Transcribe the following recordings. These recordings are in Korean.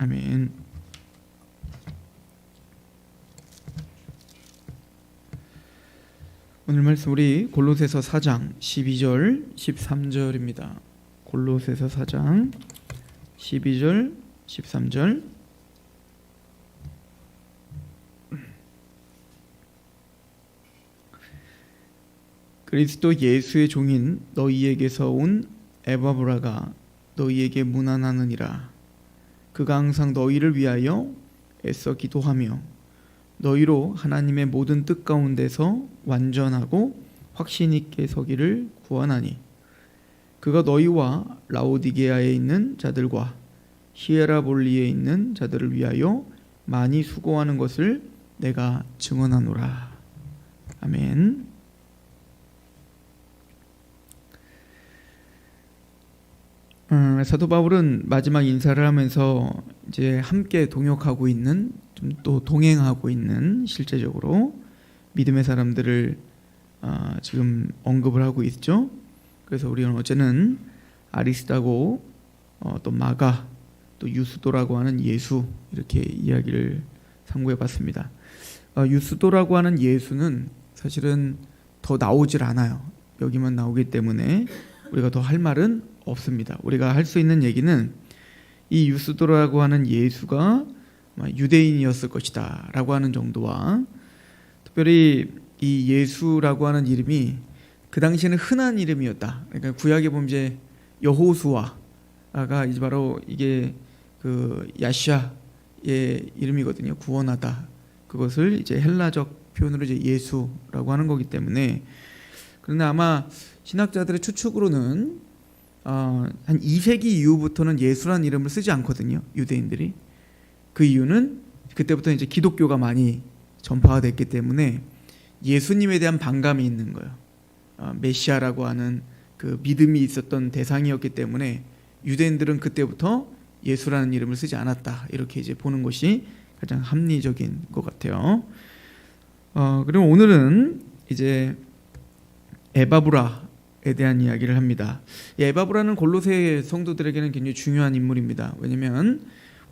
아멘. 오늘 말씀 우리 골로새서 4장 12절 13절입니다. 골로새서 4장 12절 13절. 그리스도 예수의 종인 너희에게서 온 에바브라가 너희에게 문안하느니라. 그가 항상 너희를 위하여 애써 기도하며 너희로 하나님의 모든 뜻 가운데서 완전하고 확신 있게 서기를 구하나니, 그가 너희와 라오디게아에 있는 자들과 히에라볼리에 있는 자들을 위하여 많이 수고하는 것을 내가 증언하노라. 아멘. 사도 바울은 마지막 인사를 하면서 이제 함께 동역하고 있는, 좀 또 동행하고 있는 실제적으로 믿음의 사람들을 지금 언급을 하고 있죠. 그래서 우리는 어제는 아리스다고, 또 마가, 또 유스도라고 하는 예수, 이렇게 이야기를 상고해봤습니다. 유스도라고 하는 예수는 사실은 더 나오질 않아요. 여기만 나오기 때문에 우리가 더 할 말은 없습니다. 우리가 할 수 있는 얘기는 이 유스도라고 하는 예수가 유대인이었을 것이다 라고 하는 정도와, 특별히 이 예수라고 하는 이름이 그 당시에는 흔한 이름이었다. 그러니까 구약에 보면 이제 여호수아가 이제 바로 이게 그 야시아의 이름이거든요. 구원하다. 그것을 이제 헬라적 표현으로 이제 예수라고 하는 거기 때문에, 그런데 아마 신학자들의 추측으로는 한 2세기 이후부터는 예수라는 이름을 쓰지 않거든요, 유대인들이. 그 이유는 그때부터 이제 기독교가 많이 전파가 됐기 때문에 예수님에 대한 반감이 있는 거예요. 메시아라고 하는 그 믿음이 있었던 대상이었기 때문에 유대인들은 그때부터 예수라는 이름을 쓰지 않았다, 이렇게 이제 보는 것이 가장 합리적인 것 같아요. 그리고 오늘은 이제 에바브라에 대한 이야기를 합니다. 에바브라는 골로새 성도들에게는 굉장히 중요한 인물입니다. 왜냐하면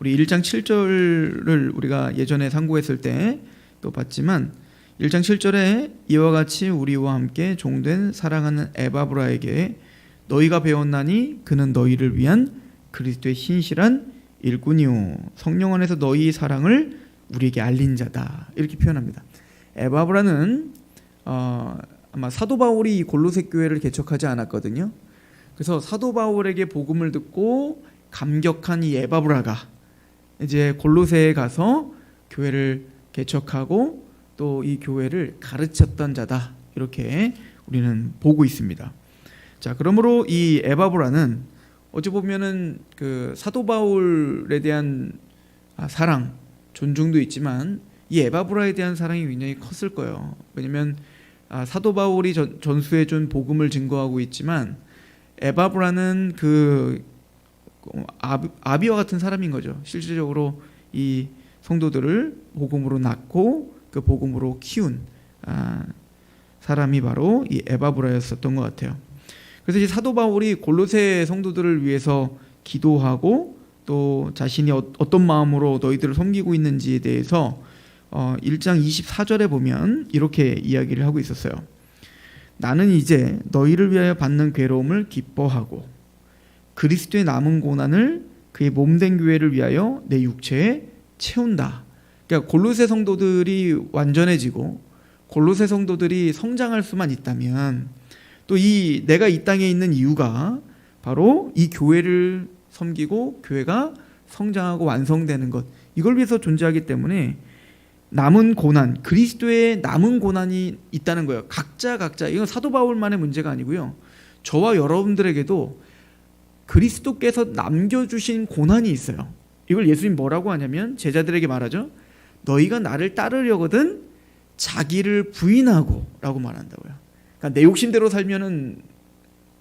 우리 1장 7절을 우리가 예전에 상고했을 때 또 봤지만, 1장 7절에 이와 같이 우리와 함께 종된 사랑하는 에바브라에게 너희가 배웠나니 그는 너희를 위한 그리스도의 신실한 일꾼이요 성령 안에서 너희 사랑을 우리에게 알린 자다, 이렇게 표현합니다. 에바브라는 아마 사도 바울이 골로새 교회를 개척하지 않았거든요. 그래서 사도 바울에게 복음을 듣고 감격한 이 에바브라가 이제 골로새에 가서 교회를 개척하고 또 이 교회를 가르쳤던 자다, 이렇게 우리는 보고 있습니다. 자, 그러므로 이 에바브라는 어찌 보면은 그 사도 바울에 대한 사랑, 존중도 있지만 이 에바브라에 대한 사랑이 굉장히 컸을 거예요. 왜냐하면 사도 바울이 전수해 준 복음을 증거하고 있지만 에바브라는 그 아비와 같은 사람인 거죠. 실질적으로 이 성도들을 복음으로 낳고 그 복음으로 키운 사람이 바로 이 에바브라였었던 것 같아요. 그래서 이 사도 바울이 골로새 성도들을 위해서 기도하고 또 자신이 어떤 마음으로 너희들을 섬기고 있는지에 대해서 1장 24절에 보면 이렇게 이야기를 하고 있었어요. 나는 이제 너희를 위하여 받는 괴로움을 기뻐하고 그리스도의 남은 고난을 그의 몸된 교회를 위하여 내 육체에 채운다. 그러니까 골로새 성도들이 완전해지고 골로새 성도들이 성장할 수만 있다면, 또 내가 이 땅에 있는 이유가 바로 이 교회를 섬기고 교회가 성장하고 완성되는 것, 이걸 위해서 존재하기 때문에 남은 고난, 그리스도의 남은 고난이 있다는 거예요. 각자 이건 사도 바울만의 문제가 아니고요, 저와 여러분들에게도 그리스도께서 남겨주신 고난이 있어요. 이걸 예수님 뭐라고 하냐면 제자들에게 말하죠. 너희가 나를 따르려거든 자기를 부인하고 라고 말한다고요. 그러니까 내 욕심대로 살면은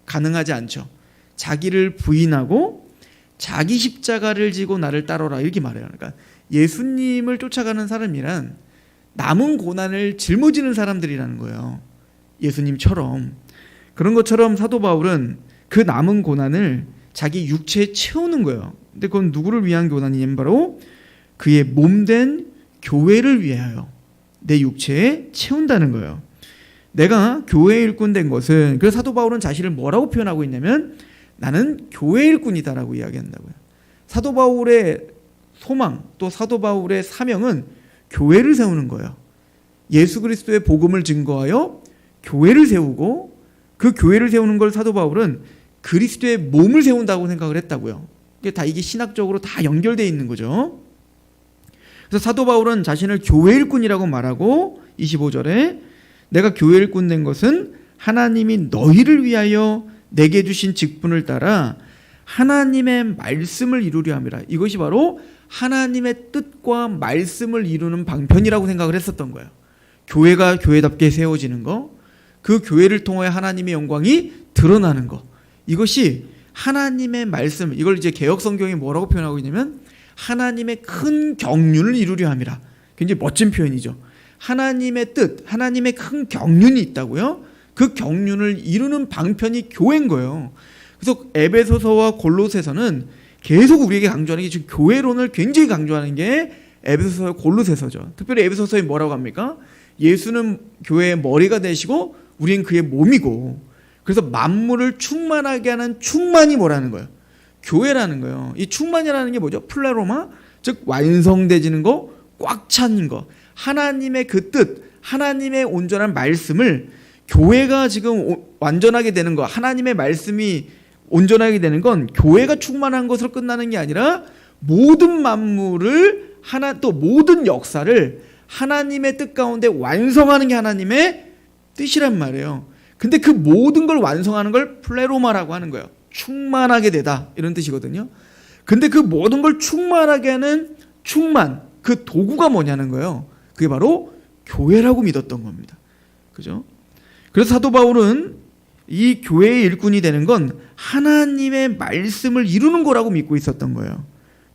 가능하지 않죠. 자기를 부인하고 자기 십자가를 지고 나를 따르라, 이렇게 말해요. 그러니까 예수님을 쫓아가는 사람이란 남은 고난을 짊어지는 사람들이라는 거예요. 예수님처럼. 그런 것처럼 사도 바울은 그 남은 고난을 자기 육체에 채우는 거예요. 근데 그건 누구를 위한 고난이냐면 바로 그의 몸된 교회를 위하여 내 육체에 채운다는 거예요. 내가 교회의 일꾼 된 것은, 그래서 사도 바울은 자신을 뭐라고 표현하고 있냐면 나는 교회의 일꾼이다라고 이야기한다고요. 사도 바울의 소망, 또 사도 바울의 사명은 교회를 세우는 거예요. 예수 그리스도의 복음을 증거하여 교회를 세우고, 그 교회를 세우는 걸 사도 바울은 그리스도의 몸을 세운다고 생각을 했다고요. 이게 신학적으로 다 연결되어 있는 거죠. 그래서 사도 바울은 자신을 교회 일꾼이라고 말하고 25절에 내가 교회 일꾼 된 것은 하나님이 너희를 위하여 내게 주신 직분을 따라 하나님의 말씀을 이루려 함이라. 이것이 바로 하나님의 뜻과 말씀을 이루는 방편이라고 생각을 했었던 거예요. 교회가 교회답게 세워지는 거, 그 교회를 통해 하나님의 영광이 드러나는 거, 이것이 하나님의 말씀, 이걸 이제 개역 성경이 뭐라고 표현하고 있냐면 하나님의 큰 경륜을 이루려 함이라. 굉장히 멋진 표현이죠. 하나님의 뜻, 하나님의 큰 경륜이 있다고요. 그 경륜을 이루는 방편이 교회인 거예요. 그래서 에베소서와 골로새서는 계속 우리에게 강조하는 게, 지금 교회론을 굉장히 강조하는 게 에베소서와 골로새서죠. 특별히 에베소서에 뭐라고 합니까? 예수는 교회의 머리가 되시고 우리는 그의 몸이고, 그래서 만물을 충만하게 하는 충만이 뭐라는 거예요? 교회라는 거예요. 이 충만이라는 게 뭐죠? 플레로마, 즉 완성되지는 거, 꽉 찬 거. 하나님의 그 뜻, 하나님의 온전한 말씀을 교회가 지금 완전하게 되는 거, 하나님의 말씀이 온전하게 되는 건 교회가 충만한 것으로 끝나는 게 아니라 모든 만물을 또 모든 역사를 하나님의 뜻 가운데 완성하는 게 하나님의 뜻이란 말이에요. 근데 그 모든 걸 완성하는 걸 플레로마라고 하는 거예요. 충만하게 되다, 이런 뜻이거든요. 근데 그 모든 걸 충만하게 하는 충만, 그 도구가 뭐냐는 거예요. 그게 바로 교회라고 믿었던 겁니다. 그죠? 그래서 사도 바울은 이 교회의 일꾼이 되는 건 하나님의 말씀을 이루는 거라고 믿고 있었던 거예요.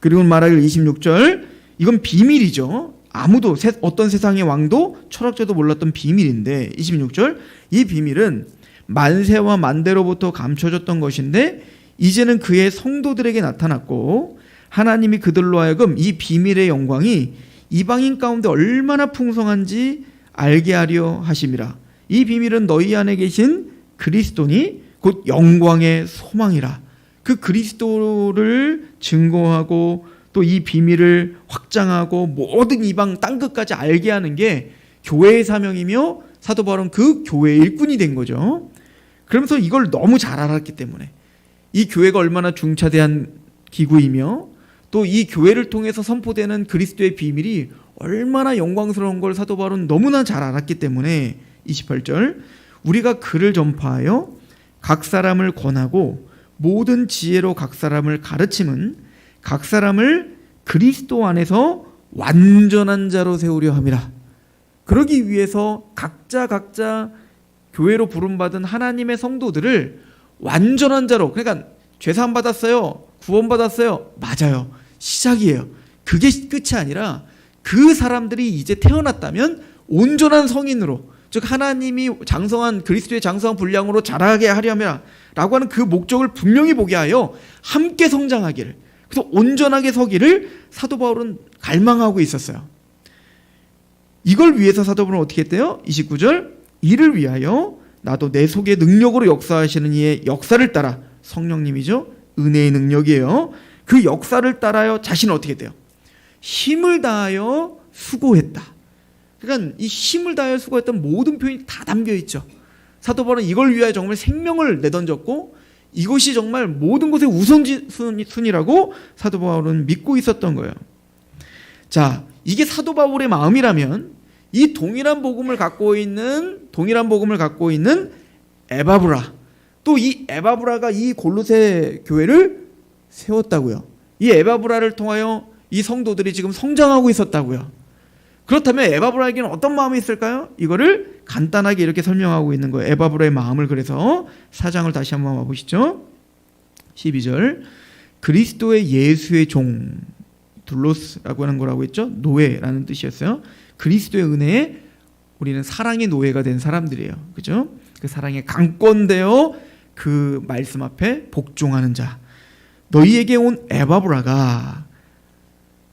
그리고 말하길 26절, 이건 비밀이죠. 아무도, 어떤 세상의 왕도 철학자도 몰랐던 비밀인데, 26절, 이 비밀은 만세와 만대로부터 감춰졌던 것인데 이제는 그의 성도들에게 나타났고, 하나님이 그들로 하여금 이 비밀의 영광이 이방인 가운데 얼마나 풍성한지 알게 하려 하심이라. 이 비밀은 너희 안에 계신 그리스도니 곧 영광의 소망이라. 그 그리스도를 증거하고 또 이 비밀을 확장하고 모든 이방 땅끝까지 알게 하는 게 교회의 사명이며, 사도 바울은 그 교회의 일꾼이 된 거죠. 그러면서 이걸 너무 잘 알았기 때문에, 이 교회가 얼마나 중차대한 기구이며 또 이 교회를 통해서 선포되는 그리스도의 비밀이 얼마나 영광스러운 걸 사도 바울은 너무나 잘 알았기 때문에 28절, 우리가 그를 전파하여 각 사람을 권하고 모든 지혜로 각 사람을 가르침은 각 사람을 그리스도 안에서 완전한 자로 세우려 함이라. 그러기 위해서 각자 교회로 부름받은 하나님의 성도들을 완전한 자로, 그러니까 죄사함 받았어요, 구원 받았어요, 맞아요, 시작이에요. 그게 끝이 아니라 그 사람들이 이제 태어났다면 온전한 성인으로, 즉 하나님이 장성한 그리스도의 장성한 분량으로 자라게 하려면 라고 하는 그 목적을 분명히 보게 하여 함께 성장하기를, 그래서 온전하게 서기를 사도 바울은 갈망하고 있었어요. 이걸 위해서 사도 바울은 어떻게 했대요? 29절, 이를 위하여 나도 내 속에 능력으로 역사하시는 이의 역사를 따라, 성령님이죠, 은혜의 능력이에요. 그 역사를 따라요 자신은 어떻게 돼요? 힘을 다하여 수고했다. 그러니까 이 힘을 다하여 수고했던 모든 표현이 다 담겨 있죠. 사도 바울은 이걸 위하여 정말 생명을 내던졌고 이것이 정말 모든 것의 우선순위라고 사도 바울은 믿고 있었던 거예요. 자, 이게 사도 바울의 마음이라면 이 동일한 복음을 갖고 있는 에바브라, 또 이 에바브라가 이 골로새 교회를 세웠다고요. 이 에바브라를 통하여 이 성도들이 지금 성장하고 있었다고요. 그렇다면 에바브라에게는 어떤 마음이 있을까요? 이거를 간단하게 이렇게 설명하고 있는 거예요. 에바브라의 마음을. 그래서 4장을 다시 한번 와보시죠. 12절, 그리스도의 예수의 종, 둘로스라고 하는 거라고 했죠. 노예라는 뜻이었어요. 그리스도의 은혜에 우리는 사랑의 노예가 된 사람들이에요. 그죠? 그 사랑에 강권되어 그 말씀 앞에 복종하는 자. 너희에게 온 에바브라가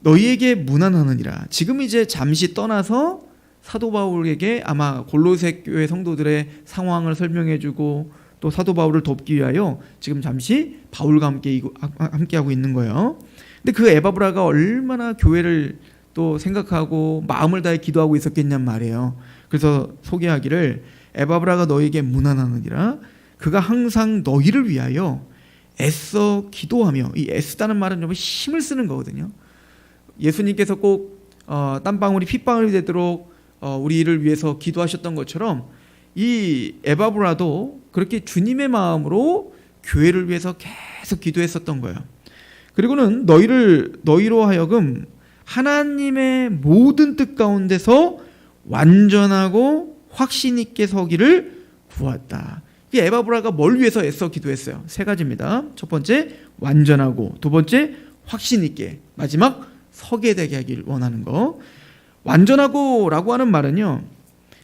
너희에게 문안하느니라. 지금 이제 잠시 떠나서 사도 바울에게 아마 골로새 교회 성도들의 상황을 설명해주고 또 사도 바울을 돕기 위하여 지금 잠시 바울과 함께하고 있는 거예요. 근데 그 에바브라가 얼마나 교회를 또 생각하고 마음을 다해 기도하고 있었겠냔 말이에요. 그래서 소개하기를 에바브라가 너희에게 문안하느니라. 그가 항상 너희를 위하여 애써 기도하며, 이 애쓰다는 말은 좀 힘을 쓰는 거거든요. 예수님께서 꼭 땀방울이 핏방울이 되도록 우리를 위해서 기도하셨던 것처럼 이 에바브라도 그렇게 주님의 마음으로 교회를 위해서 계속 기도했었던 거예요. 그리고는 너희로 하여금 하나님의 모든 뜻 가운데서 완전하고 확신 있게 서기를 구했다. 이 에바브라가 뭘 위해서 애써 기도했어요? 세 가지입니다. 첫 번째, 완전하고, 두 번째, 확신 있게, 마지막, 서게 되게 하길 원하는 거. 완전하고라고 하는 말은요,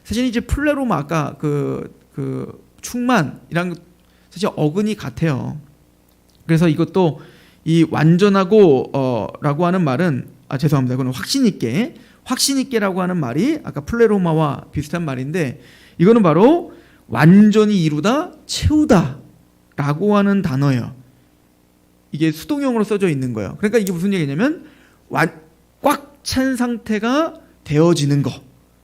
사실 이제 플레로마 아까 그 충만이랑 사실 어근이 같아요. 그래서 이것도 이 완전하고라고 하는 말은 죄송합니다. 그건 확신 있게라고 하는 말이 아까 플레로마와 비슷한 말인데 이거는 바로 완전히 이루다, 채우다라고 하는 단어예요. 이게 수동형으로 써져 있는 거예요. 그러니까 이게 무슨 얘기냐면 꽉 찬 상태가 되어지는 거.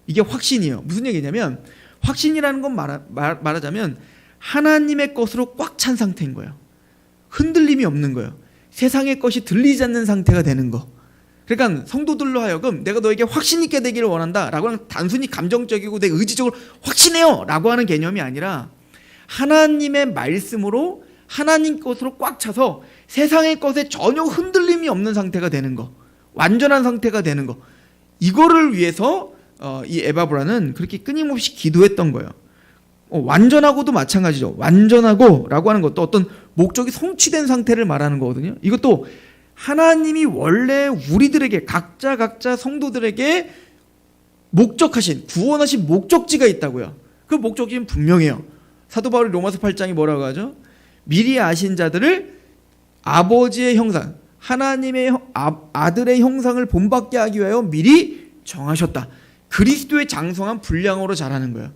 이게 확신이에요. 무슨 얘기냐면 확신이라는 건 말하자면 하나님의 것으로 꽉 찬 상태인 거예요. 흔들림이 없는 거예요. 세상의 것이 들리지 않는 상태가 되는 거. 그러니까 성도들로 하여금 내가 너에게 확신 있게 되기를 원한다 라고 하는 단순히 감정적이고 내 의지적으로 확신해요 라고 하는 개념이 아니라 하나님의 말씀으로 하나님 것으로 꽉 차서 세상의 것에 전혀 흔들림이 없는 상태가 되는 거, 완전한 상태가 되는 거, 이거를 위해서 이 에바브라는 그렇게 끊임없이 기도했던 거예요. 완전하고도 마찬가지죠. 완전하고 라고 하는 것도 어떤 목적이 성취된 상태를 말하는 거거든요. 이것도 하나님이 원래 우리들에게 각자 성도들에게 목적하신, 구원하신 목적지가 있다고요. 그 목적지는 분명해요. 사도 바울이 로마서 8장이 뭐라고 하죠? 미리 아신 자들을 아버지의 형상, 하나님의 아들의 형상을 본받게 하기 위하여 미리 정하셨다. 그리스도의 장성한 분량으로 자라는 거예요.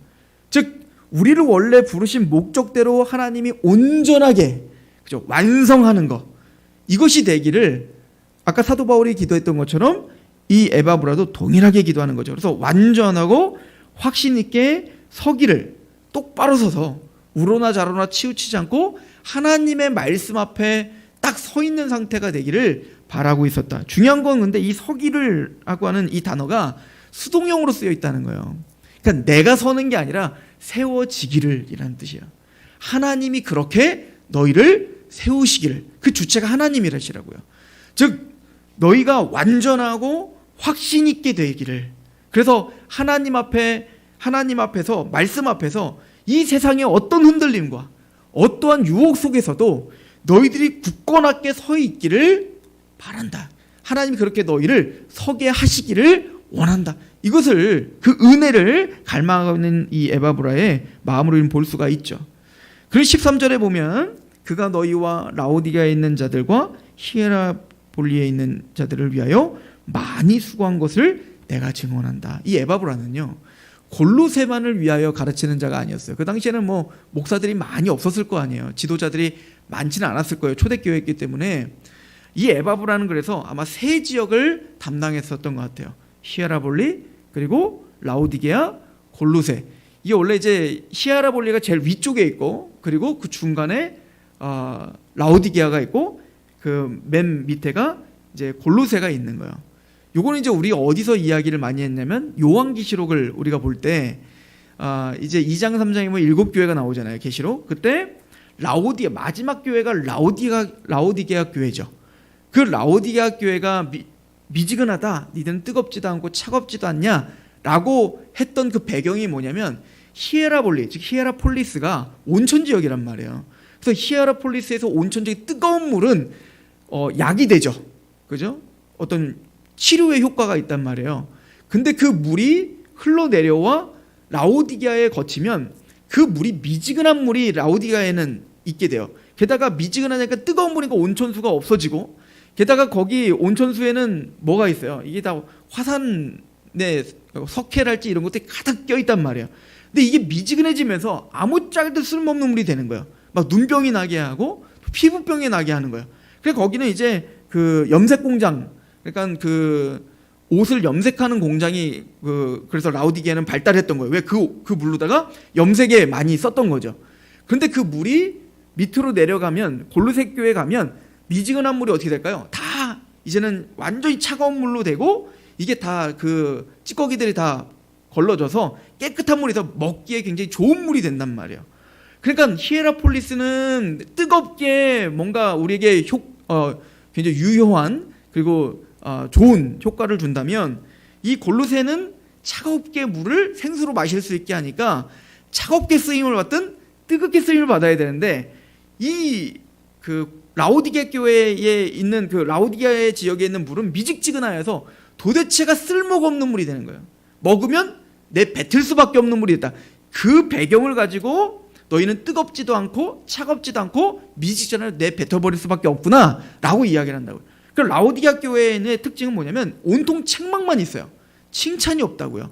즉 우리를 원래 부르신 목적대로 하나님이 온전하게 그죠? 완성하는 것, 이것이 되기를 아까 사도 바울이 기도했던 것처럼 이 에바브라도 동일하게 기도하는 거죠. 그래서 완전하고 확신 있게 서기를 똑바로 서서 우로나 좌로나 치우치지 않고 하나님의 말씀 앞에 딱 서 있는 상태가 되기를 바라고 있었다. 중요한 건 근데 이 서기를 하고 하는 이 단어가 수동형으로 쓰여 있다는 거예요. 그러니까 내가 서는 게 아니라 세워지기를 이라는 뜻이야. 하나님이 그렇게 너희를 세우시기를, 그 주체가 하나님이라시라고요. 즉 너희가 완전하고 확신 있게 되기를. 그래서 하나님 앞에서 말씀 앞에서 이 세상의 어떤 흔들림과 어떠한 유혹 속에서도 너희들이 굳건하게 서 있기를 바란다. 하나님이 그렇게 너희를 서게 하시기를 원한다. 이것을, 그 은혜를 갈망하는 이 에바브라의 마음으로 볼 수가 있죠. 그래서 13절에 보면 그가 너희와 라오디게아에 있는 자들과 히에라볼리에 있는 자들을 위하여 많이 수고한 것을 내가 증언한다. 이 에바브라는요, 골로새만을 위하여 가르치는 자가 아니었어요. 그 당시에는 뭐 목사들이 많이 없었을 거 아니에요. 지도자들이 많지는 않았을 거예요. 초대교회였기 때문에. 이 에바브라는 그래서 아마 세 지역을 담당했었던 것 같아요. 히에라볼리, 그리고 라오디게아, 골로새. 이게 원래 이제 히에라볼리가 제일 위쪽에 있고, 그리고 그 중간에 라오디게아가 있고, 그 맨 밑에가 이제 골로새가 있는 거예요. 요거는 이제 우리 어디서 이야기를 많이 했냐면 요한계시록을 우리가 볼 때 이제 2장 3장에 뭐 7교회가 나오잖아요. 계시록. 그때 라오디게아, 마지막 교회가 라오디게아 교회죠. 그 라오디게아 교회가 미지근하다, 니들은 뜨겁지도 않고 차갑지도 않냐 라고 했던 그 배경이 뭐냐면 히에라볼리, 즉 히에라폴리스가 온천 지역이란 말이에요. 그래서 히에라폴리스에서 온천지역의 뜨거운 물은 약이 되죠. 그죠? 어떤 치료의 효과가 있단 말이에요. 근데 그 물이 흘러내려와 라오디게아에 거치면 그 물이, 미지근한 물이 라오디게아에는 있게 돼요. 게다가 미지근하니까 뜨거운 물이니까 온천수가 없어지고, 게다가 거기 온천수에는 뭐가 있어요? 이게 다 화산의 석회랄지 이런 것들이 가득 껴있단 말이에요. 근데 이게 미지근해지면서 아무짝에도 쓸모없는 물이 되는 거예요. 막 눈병이 나게 하고 피부병이 나게 하는 거예요. 그래서 거기는 이제 그 염색 공장, 그러니까 그 옷을 염색하는 공장이 그래서 라오디게아는 발달했던 거예요. 왜 그 물로다가 염색에 많이 썼던 거죠. 그런데 그 물이 밑으로 내려가면, 골로새 교회 가면 미지근한 물이 어떻게 될까요? 다 이제는 완전히 차가운 물로 되고, 이게 다 그 찌꺼기들이 다 걸러져서 깨끗한 물에서 먹기에 굉장히 좋은 물이 된단 말이에요. 그러니까 히에라폴리스는 뜨겁게 뭔가 우리에게 굉장히 유효한 그리고 좋은 효과를 준다면, 이 골로새는 차갑게 물을 생수로 마실 수 있게 하니까 차갑게 쓰임을 받든 뜨겁게 쓰임을 받아야 되는데, 이 그 라오디게아 교회에 있는 그 라오디게아 지역에 있는 물은 미직지근하여서 도대체가 쓸모가 없는 물이 되는 거예요. 먹으면 내 뱉을 수밖에 없는 물이 됐다. 그 배경을 가지고 너희는 뜨겁지도 않고 차갑지도 않고 미직지근하여 내 뱉어버릴 수밖에 없구나 라고 이야기를 한다고요. 그 라오디게아 교회의 특징은 뭐냐면 온통 책망만 있어요. 칭찬이 없다고요.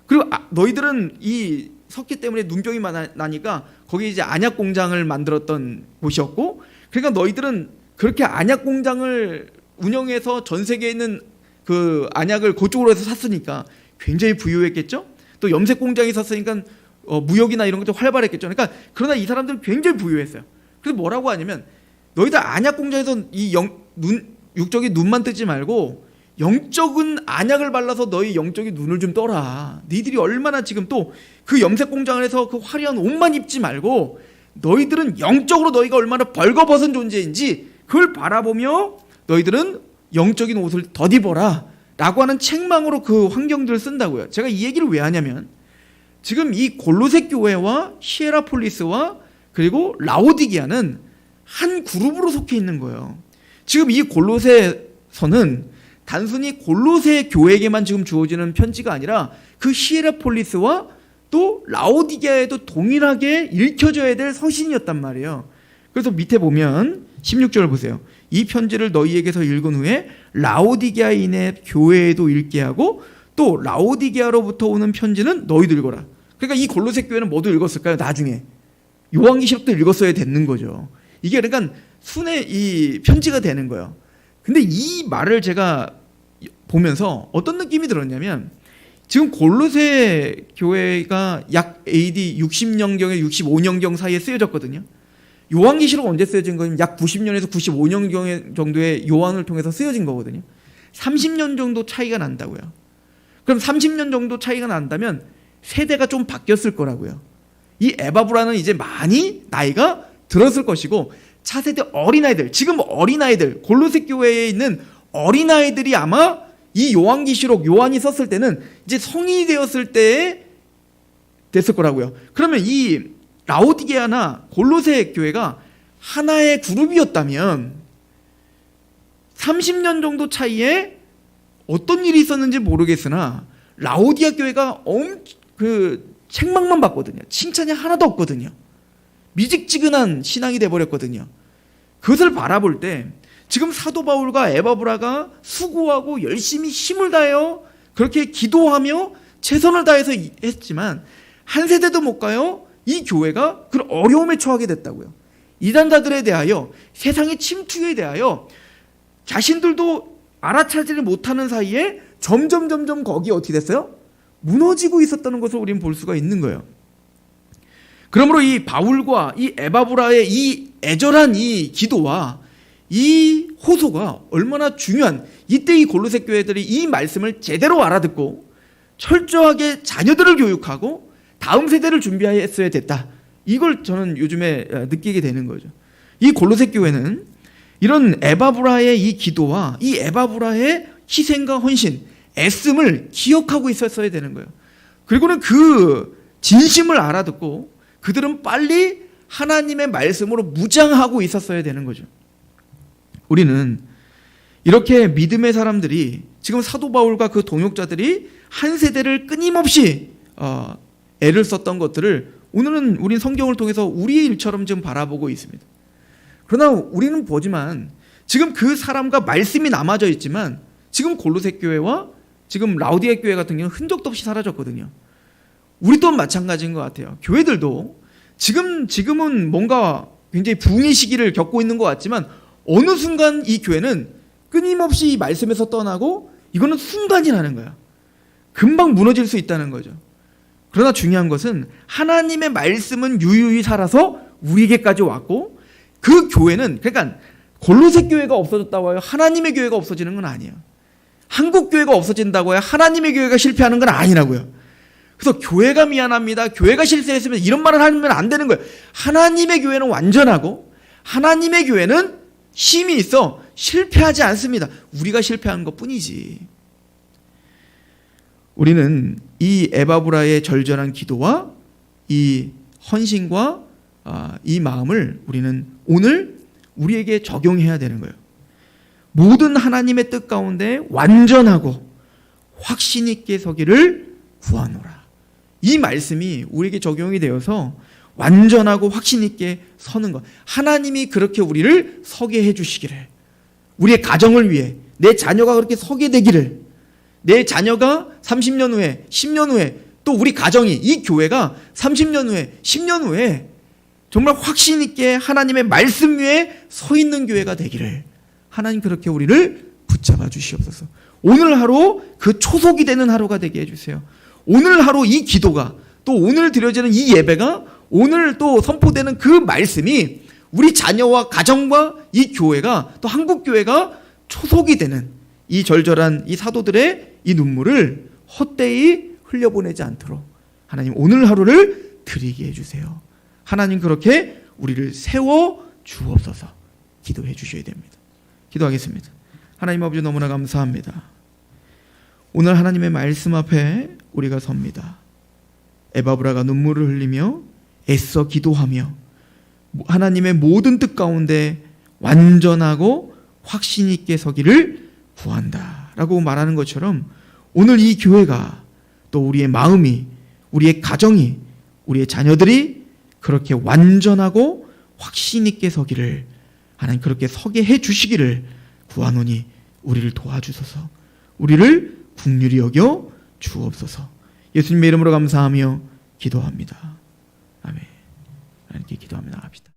그리고 너희들은 이 석기 때문에 눈병이 나니까 거기 이제 안약 공장을 만들었던 곳이었고, 그러니까 너희들은 그렇게 안약 공장을 운영해서 전 세계에 있는 그 안약을 그쪽으로 해서 샀으니까 굉장히 부유했겠죠. 또 염색 공장이 있었으니까 무역이나 이런 것도 활발했겠죠. 그러니까 그러나 이 사람들은 굉장히 부유했어요. 그래서 뭐라고 하냐면, 너희들 안약 공장에서 육적이 눈만 뜨지 말고 영적인 안약을 발라서 너희 영적인 눈을 좀 떠라. 니들이 얼마나 지금 또 그 염색 공장을 해서 그 화려한 옷만 입지 말고 너희들은 영적으로 너희가 얼마나 벌거벗은 존재인지 그걸 바라보며 너희들은 영적인 옷을 덧입어라 라고 하는 책망으로 그 환경들을 쓴다고요. 제가 이 얘기를 왜 하냐면, 지금 이 골로새 교회와 히에라폴리스와 그리고 라오디게아는 한 그룹으로 속해 있는 거예요. 지금 이 골로새서는 단순히 골로새 교회에게만 지금 주어지는 편지가 아니라 그 히에라폴리스와 또 라오디게아에도 동일하게 읽혀져야 될 서신이었단 말이에요. 그래서 밑에 보면 16절 보세요. 이 편지를 너희에게서 읽은 후에 라오디게아인의 교회에도 읽게 하고 또 라오디게아로부터 오는 편지는 너희도 읽어라. 그러니까 이 골로새 교회는 뭐도 읽었을까요? 나중에 요한계시록도 읽었어야 되는 거죠. 이게 그러니까 순의 이 편지가 되는 거예요. 근데 이 말을 제가 보면서 어떤 느낌이 들었냐면, 지금 골로새 교회가 약 AD 60년경에 65년경 사이에 쓰여졌거든요. 요한계시록 언제 쓰여진 거냐면 약 90년에서 95년 정도의 요한을 통해서 쓰여진 거거든요. 30년 정도 차이가 난다고요. 그럼 30년 정도 차이가 난다면 세대가 좀 바뀌었을 거라고요. 이 에바브라는 이제 많이 나이가 들었을 것이고, 차세대 어린아이들, 지금 어린아이들, 골로새 교회에 있는 어린아이들이 아마 이 요한계시록, 요한이 썼을 때는 이제 성인이 되었을 때 됐을 거라고요. 그러면 이 라오디게아나 골로새 교회가 하나의 그룹이었다면 30년 정도 차이에 어떤 일이 있었는지 모르겠으나 라오디게아 교회가 책망만 받거든요. 칭찬이 하나도 없거든요. 미직지근한 신앙이 돼버렸거든요. 그것을 바라볼 때 지금 사도 바울과 에바브라가 수고하고 열심히 힘을 다해요. 그렇게 기도하며 최선을 다해서 했지만 한 세대도 못 가요. 이 교회가 그런 어려움에 처하게 됐다고요. 이단자들에 대하여, 세상의 침투에 대하여 자신들도 알아차지를 못하는 사이에 점점 거기 어떻게 됐어요? 무너지고 있었다는 것을 우리는 볼 수가 있는 거예요. 그러므로 이 바울과 이 에바브라의 이 애절한 이 기도와 이 호소가 얼마나 중요한, 이때 이 골로새 교회들이 이 말씀을 제대로 알아듣고 철저하게 자녀들을 교육하고 다음 세대를 준비했어야 됐다. 이걸 저는 요즘에 느끼게 되는 거죠. 이 골로새 교회는 이런 에바브라의 이 기도와 이 에바브라의 희생과 헌신, 애씀을 기억하고 있었어야 되는 거예요. 그리고는 그 진심을 알아듣고 그들은 빨리 하나님의 말씀으로 무장하고 있었어야 되는 거죠. 우리는 이렇게 믿음의 사람들이, 지금 사도 바울과 그 동역자들이 한 세대를 끊임없이 애를 썼던 것들을 오늘은 우린 성경을 통해서 우리의 일처럼 지금 바라보고 있습니다. 그러나 우리는 보지만 지금 그 사람과 말씀이 남아져 있지만 지금 골로새 교회와 지금 라우디게 교회 같은 경우는 흔적도 없이 사라졌거든요. 우리 또한 마찬가지인 것 같아요. 교회들도 지금은 뭔가 굉장히 부흥의 시기를 겪고 있는 것 같지만 어느 순간 이 교회는 끊임없이 이 말씀에서 떠나고 이거는 순간 지나는 거야. 금방 무너질 수 있다는 거죠. 그러나 중요한 것은 하나님의 말씀은 유유히 살아서 우리에게까지 왔고 그 교회는 그러니까 골로새 교회가 없어졌다고 해요 하나님의 교회가 없어지는 건 아니에요. 한국 교회가 없어진다고 해요 하나님의 교회가 실패하는 건 아니라고요. 그래서 교회가 미안합니다. 교회가 실패했으면 이런 말을 하면 안 되는 거예요. 하나님의 교회는 완전하고 하나님의 교회는 힘이 있어 실패하지 않습니다. 우리가 실패한 것뿐이지. 우리는 이 에바브라의 절절한 기도와 이 헌신과 이 마음을 우리는 오늘 우리에게 적용해야 되는 거예요. 모든 하나님의 뜻 가운데 완전하고 확신 있게 서기를 구하노라. 이 말씀이 우리에게 적용이 되어서 완전하고 확신 있게 서는 것. 하나님이 그렇게 우리를 서게 해주시기를, 우리의 가정을 위해 내 자녀가 그렇게 서게 되기를, 내 자녀가 30년 후에 10년 후에 또 우리 가정이 이 교회가 30년 후에 10년 후에 정말 확신 있게 하나님의 말씀 위에 서 있는 교회가 되기를 하나님 그렇게 우리를 붙잡아 주시옵소서. 오늘 하루 그 초석이 되는 하루가 되게 해주세요. 오늘 하루 이 기도가 또 오늘 드려지는 이 예배가 오늘 또 선포되는 그 말씀이 우리 자녀와 가정과 이 교회가 또 한국 교회가 초석이 되는 이 절절한 이 사도들의 이 눈물을 헛되이 흘려보내지 않도록 하나님 오늘 하루를 드리게 해주세요. 하나님 그렇게 우리를 세워 주옵소서. 기도해 주셔야 됩니다. 기도하겠습니다. 하나님 아버지 너무나 감사합니다. 오늘 하나님의 말씀 앞에 우리가 섭니다. 에바브라가 눈물을 흘리며 애써 기도하며 하나님의 모든 뜻 가운데 완전하고 확신 있게 서기를 구한다 라고 말하는 것처럼 오늘 이 교회가 또 우리의 마음이 우리의 가정이 우리의 자녀들이 그렇게 완전하고 확신 있게 서기를 하나님 그렇게 서게 해 주시기를 구하노니 우리를 도와주소서. 우리를 긍휼히 여겨 주옵소서. 예수님의 이름으로 감사하며 기도합니다. 아멘. 하나님께 기도하며 나갑시다.